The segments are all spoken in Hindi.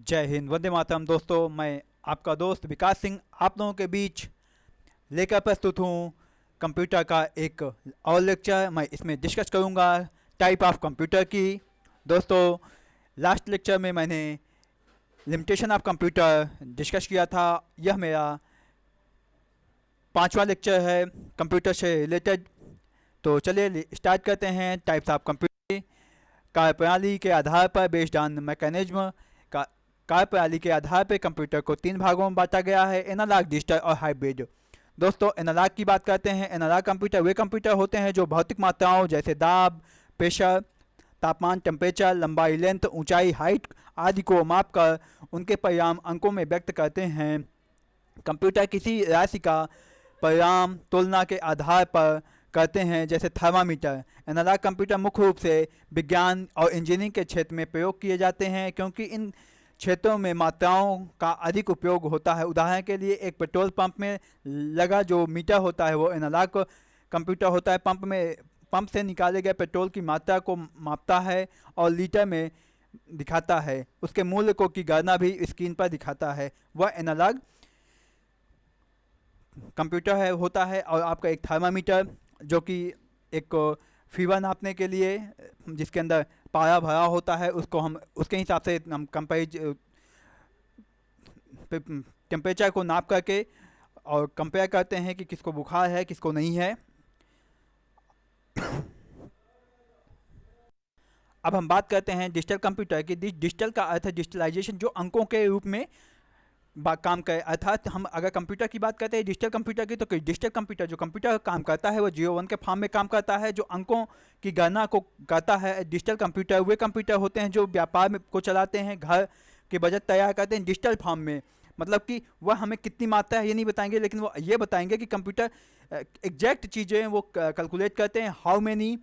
जय हिंद, वंदे मातरम। दोस्तों, मैं आपका दोस्त विकास सिंह आप लोगों के बीच लेकर प्रस्तुत हूँ कंप्यूटर का एक और लेक्चर। मैं इसमें डिस्कस करूँगा टाइप ऑफ कंप्यूटर की। दोस्तों, लास्ट लेक्चर में मैंने लिमिटेशन ऑफ कंप्यूटर डिस्कस किया था। यह मेरा पांचवा लेक्चर है कंप्यूटर से रिलेटेड। तो चलिए स्टार्ट करते हैं। Types of computer. कार्यप्रणाली के आधार पर बेस्ड ऑन मैकेनिज्म का कार्यप्रणाली के आधार पर कंप्यूटर को तीन भागों में बांटा गया है: एनालॉग, डिजिटल और हाइब्रिड। दोस्तों, एनालॉग की बात करते हैं। एनालॉग कंप्यूटर वे कंप्यूटर होते हैं जो भौतिक मात्राओं जैसे दाब, प्रेशर, तापमान, टेम्परेचर, लंबाई, लेंथ, ऊंचाई, हाइट आदि को मापकर उनके परिणाम अंकों में व्यक्त करते हैं। कंप्यूटर किसी राशि का परिणाम तुलना के आधार पर करते हैं, जैसे थर्मामीटर। एनालॉग कंप्यूटर मुख्य रूप से विज्ञान और इंजीनियरिंग के क्षेत्र में प्रयोग किए जाते हैं क्योंकि इन क्षेत्रों में मात्राओं का अधिक उपयोग होता है। उदाहरण के लिए, एक पेट्रोल पंप में लगा जो मीटर होता है वो एनालॉग कंप्यूटर होता है। पंप से निकाले गए पेट्रोल की मात्रा को मापता है और लीटर में दिखाता है। उसके मूल्य को की गणना भी स्क्रीन पर दिखाता है। वह एनालॉग कंप्यूटर है होता है। और आपका एक थर्मामीटर जो कि एक फीवर नापने के लिए, जिसके अंदर पारा भरा होता है, उसको हम उसके हिसाब से हम टेम्परेचर को नाप करके और कंपेयर करते हैं कि किसको बुखार है किसको नहीं है। अब हम बात करते हैं डिजिटल कंप्यूटर की। डिजिटल का अर्थ है डिजिटलाइजेशन, जो अंकों के रूप में काम करे। अर्थात हम अगर कंप्यूटर की बात करते हैं डिजिटल कंप्यूटर की, तो डिजिटल कंप्यूटर जो कंप्यूटर काम करता है वो 0 1 के फॉर्म में काम करता है, जो अंकों की गणना को करता है। डिजिटल कंप्यूटर वे कंप्यूटर होते हैं जो व्यापार में को चलाते हैं, घर के बजट तैयार करते हैं डिजिटल फॉर्म में। मतलब कि वह हमें कितनी मात्रा है ये नहीं बताएंगे, लेकिन वो ये बताएंगे कि कंप्यूटर एग्जैक्ट चीज़ें वो कैलकुलेट करते हैं। हाउ मैनी,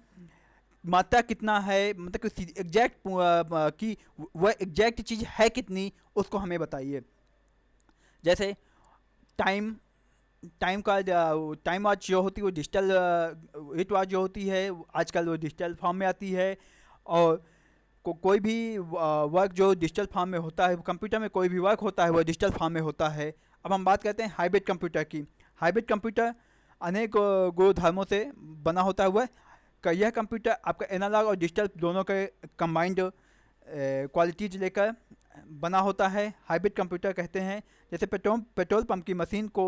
मात्रा कितना है, मतलब कि एग्जैक्ट कि वह एग्जैक्ट चीज़ है कितनी, उसको हमें बताइए। जैसे टाइम टाइम वॉच जो होती है वो डिजिटल रिट वॉच जो होती है आजकल वो डिजिटल फॉर्म में आती है। और कोई भी वर्क जो डिजिटल फॉर्म में होता है, कंप्यूटर में कोई भी वर्क होता है वो डिजिटल फॉर्म में होता है। अब हम बात करते हैं हाइब्रिड कंप्यूटर की। हाइब्रिड कंप्यूटर अनेक गुणधर्मों से बना होता है। यह कंप्यूटर आपका एनालॉग और डिजिटल दोनों के कंबाइंड क्वालिटीज लेकर बना होता है। हाइब्रिड कंप्यूटर कहते हैं। जैसे पेट्रोल पंप की मशीन को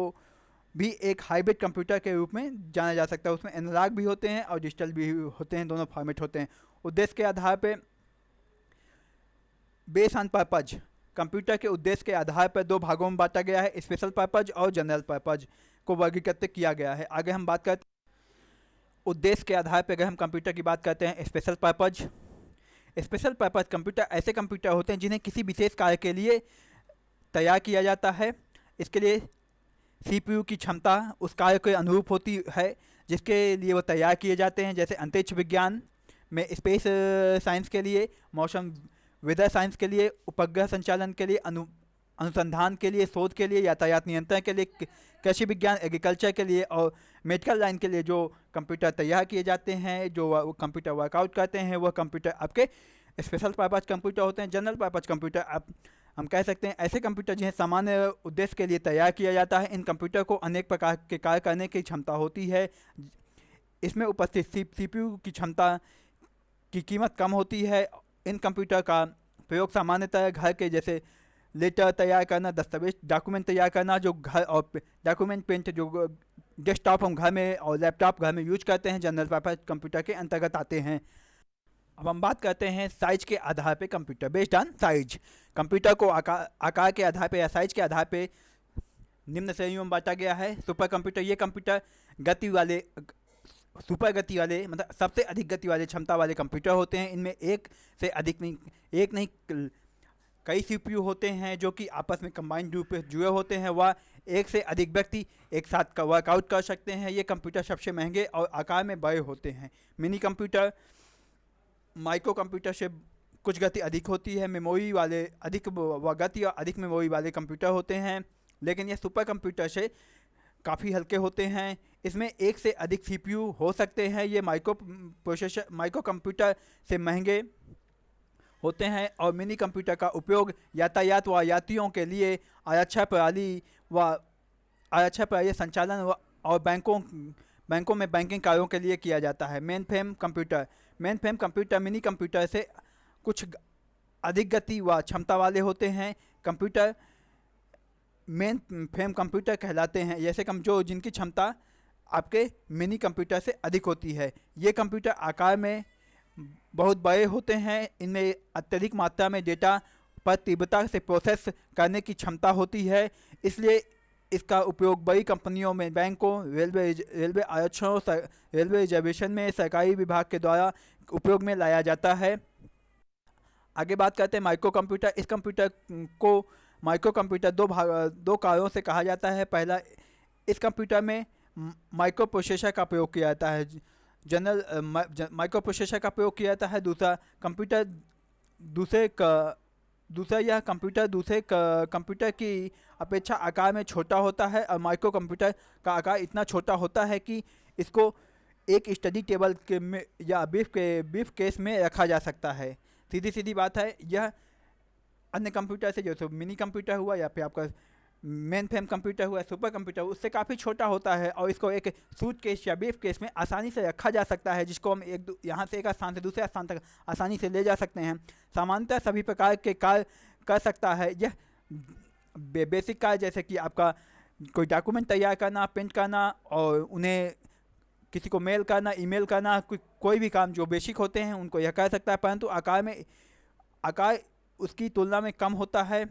भी एक हाइब्रिड कंप्यूटर के रूप में जाना जा सकता है। उसमें एनालॉग भी होते हैं और डिजिटल भी होते हैं, दोनों फॉर्मेट होते हैं। उद्देश्य के आधार पे बेस ऑन पर्पज, कंप्यूटर के उद्देश्य के आधार पर दो भागों में बांटा गया है: स्पेशल पर्पज और जनरल पर्पज को वर्गीकृत किया गया है। आगे हम बात करते हैं उद्देश्य के आधार पर। अगर हम कंप्यूटर की बात करते हैं special purpose, special purpose computer ऐसे कंप्यूटर होते हैं जिन्हें किसी विशेष कार्य के लिए तैयार किया जाता है। इसके लिए सीपीयू की क्षमता उस कार्य के अनुरूप होती है जिसके लिए वो तैयार किए जाते हैं। जैसे अंतरिक्ष विज्ञान में स्पेस साइंस के लिए, मौसम वेदर साइंस के लिए, उपग्रह संचालन के लिए, अनुसंधान के लिए, शोध के लिए, यातायात नियंत्रण के लिए, कृषि विज्ञान एग्रीकल्चर के लिए और मेडिकल लाइन के लिए जो कंप्यूटर तैयार किए जाते हैं, जो कंप्यूटर वर्कआउट करते हैं, वह कंप्यूटर आपके स्पेशल पर्पज कंप्यूटर होते हैं। जनरल पर्पज कंप्यूटर आप हम कह सकते हैं ऐसे कंप्यूटर जिन्हें सामान्य उद्देश्य के लिए तैयार किया जाता है। इन कंप्यूटर को अनेक प्रकार के कार्य करने की क्षमता होती है। इसमें उपस्थित सीपीयू की क्षमता की कीमत कम होती है। इन कंप्यूटर का प्रयोग सामान्यतः घर के जैसे लेटर तैयार करना, दस्तावेज डॉक्यूमेंट तैयार करना, जो घर और डॉक्यूमेंट प्रिंट जो डेस्कटॉप हम घर में और लैपटॉप घर में यूज करते हैं, जनरल पर्पज कंप्यूटर के अंतर्गत आते हैं। अब हम बात करते हैं साइज के आधार पे computer. Based on size, computer को आकार के आधार पे या साइज के आधार पे निम्न श्रेणियों में बांटा गया है। सुपर कंप्यूटर, ये कंप्यूटर गति वाले, सुपर गति वाले मतलब सबसे अधिक गति वाले क्षमता वाले कंप्यूटर होते हैं। इनमें एक नहीं कई सीपीयू होते हैं जो कि आपस में कंबाइंड रूप से जुड़े होते हैं। वह एक से अधिक व्यक्ति एक साथ वर्कआउट कर सकते हैं। ये कंप्यूटर सबसे महंगे और आकार में बड़े होते हैं। मिनी कंप्यूटर माइक्रो कंप्यूटर से कुछ गति अधिक होती है। मेमोरी वाले अधिक गति और अधिक मेमोरी वाले कंप्यूटर होते हैं, लेकिन ये सुपर कंप्यूटर से काफ़ी हल्के होते हैं। इसमें एक से अधिक सीपीयू हो सकते हैं। ये माइक्रो कंप्यूटर से महंगे होते हैं और मिनी कंप्यूटर का उपयोग यातायात व यात्रियों के लिए आरक्षा प्रणाली व आरक्षा प्रणाली संचालन और बैंकों में बैंकिंग कार्यों के लिए किया जाता है। Main frame computer mini computer से कुछ अधिक गति व क्षमता वाले होते हैं। कंप्यूटर मेन फ्रेम कंप्यूटर कहलाते हैं, जैसे जिनकी क्षमता आपके मिनी कंप्यूटर से अधिक होती है। ये कंप्यूटर आकार में बहुत बड़े होते हैं। इनमें अत्यधिक मात्रा में डेटा पर तीव्रता से प्रोसेस करने की क्षमता होती है, इसलिए इसका उपयोग बड़ी कंपनियों में, बैंकों, रेलवे आरक्षणों, रेलवे रिजर्वेशन में सरकारी विभाग के द्वारा उपयोग में लाया जाता है। आगे बात करते हैं माइक्रो कंप्यूटर। इस कंप्यूटर को माइक्रो कंप्यूटर दो कार्यों से कहा जाता है। पहला, इस कंप्यूटर में माइक्रो प्रोसेसर का प्रयोग किया जाता है, माइक्रो प्रोसेसर का प्रयोग किया जाता है। दूसरा यह कंप्यूटर दूसरे कंप्यूटर की अपेक्षा आकार में छोटा होता है और माइक्रो कंप्यूटर का आकार इतना छोटा होता है कि इसको एक स्टडी टेबल के में या ब्रीफ केस में रखा जा सकता है। सीधी बात है, यह अन्य कंप्यूटर से, जैसे मिनी कंप्यूटर हुआ या फिर आपका मेन फ्रेम कंप्यूटर हुआ, सुपर कंप्यूटर, उससे काफ़ी छोटा होता है और इसको एक सूट केस या ब्रीफ केस में आसानी से रखा जा सकता है, जिसको हम यहाँ से एक स्थान से दूसरे स्थान तक आसानी से ले जा सकते हैं। सामान्यतः सभी प्रकार के कार्य कर सकता है। यह बेसिक कार्य, जैसे कि आपका कोई डॉक्यूमेंट तैयार करना, प्रिंट करना और उन्हें किसी को मेल करना, ईमेल करना, कोई भी काम जो बेसिक होते हैं उनको यह कर सकता है, परंतु आकार उसकी तुलना में कम होता है।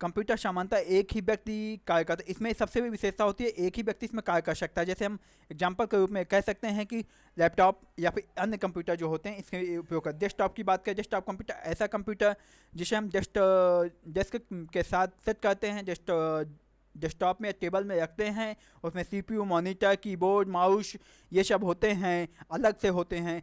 कंप्यूटर सामान्यतः एक ही व्यक्ति कार्य करता है। इसमें सबसे बड़ी विशेषता होती है, एक ही व्यक्ति इसमें कार्य कर सकता है। जैसे हम एग्जांपल के रूप में कह सकते हैं कि लैपटॉप या फिर अन्य कंप्यूटर जो होते हैं, इसके उपयोग कर। डेस्कटॉप की बात करें, डेस्कटॉप कंप्यूटर ऐसा कंप्यूटर जिसे हम डेस्क के साथ सेट करते हैं, डेस्कटॉप में टेबल में रखते हैं। उसमें CPU, मॉनिटर, कीबोर्ड, माउस ये सब होते हैं, अलग से होते हैं।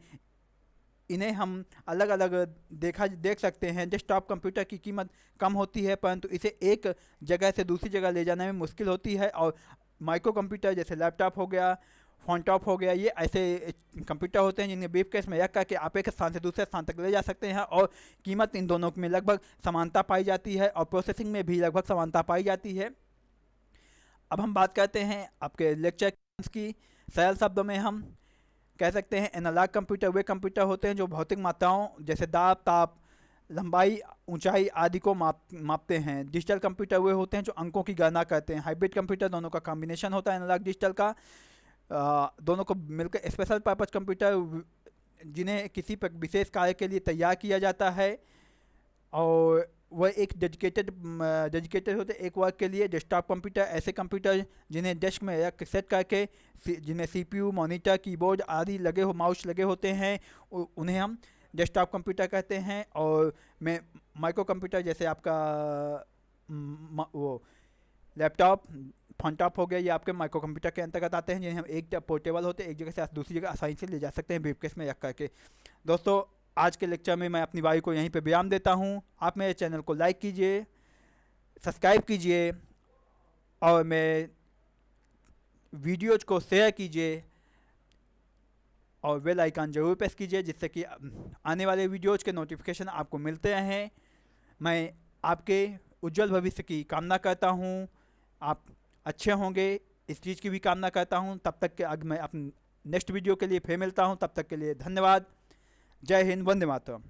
इन्हें हम अलग अलग देख सकते हैं। डेस्कटॉप कंप्यूटर की कीमत कम होती है, परंतु इसे एक जगह से दूसरी जगह ले जाने में मुश्किल होती है। और माइक्रो कंप्यूटर जैसे लैपटॉप हो गया, फोनटॉप हो गया, ये ऐसे कंप्यूटर होते हैं जिन्हें ब्रीफकेस में रख करके आप एक स्थान से दूसरे स्थान तक ले जा सकते हैं और कीमत इन दोनों में लगभग समानता पाई जाती है और प्रोसेसिंग में भी लगभग समानता पाई जाती है। अब हम बात करते हैं आपके लेक्चर की। सरल शब्दों में हम कह सकते हैं एनालॉग कंप्यूटर वे कंप्यूटर होते हैं जो भौतिक मात्राओं जैसे दाब, ताप, लंबाई, ऊंचाई आदि को मापते हैं। डिजिटल कंप्यूटर वे होते हैं जो अंकों की गणना करते हैं। हाइब्रिड कंप्यूटर दोनों का कॉम्बिनेशन होता है एनालॉग डिजिटल का, दोनों को मिलकर स्पेशल पर्पस कंप्यूटर जिन्हें किसी विशेष कार्य के लिए तैयार किया जाता है और वह एक डेडिकेटेड होते हैं एक वर्क के लिए। डेस्कटॉप कंप्यूटर ऐसे कंप्यूटर जिन्हें डेस्क में सेट करके, जिन्हें CPU, मॉनिटर, कीबोर्ड आदि लगे हो, माउस लगे होते हैं, उन्हें हम डेस्कटॉप कंप्यूटर कहते हैं। और माइक्रो कंप्यूटर जैसे आपका वो लैपटॉप, फोनटॉप हो गया, ये आपके माइक्रो कंप्यूटर के अंतर्गत आते हैं, जिन्हें हम एक पोर्टेबल होते हैं, एक जगह से दूसरी जगह आसानी से ले जा सकते हैं ब्रीफकेस में रख करके। दोस्तों, आज के लेक्चर में मैं अपनी बारी को यहीं पे विराम देता हूं। आप मेरे चैनल को लाइक कीजिए, सब्सक्राइब कीजिए और मेरे वीडियोज को शेयर कीजिए और बेल आइकन ज़रूर प्रेस कीजिए, जिससे कि आने वाले वीडियोज के नोटिफिकेशन आपको मिलते रहें। मैं आपके उज्जवल भविष्य की कामना करता हूं। आप अच्छे होंगे, इस चीज़ की भी कामना करता हूं। तब तक के मैं अपने नेक्स्ट वीडियो के लिए फिर मिलता हूं। तब तक के लिए धन्यवाद। जय हिंद, वंदे मातरम।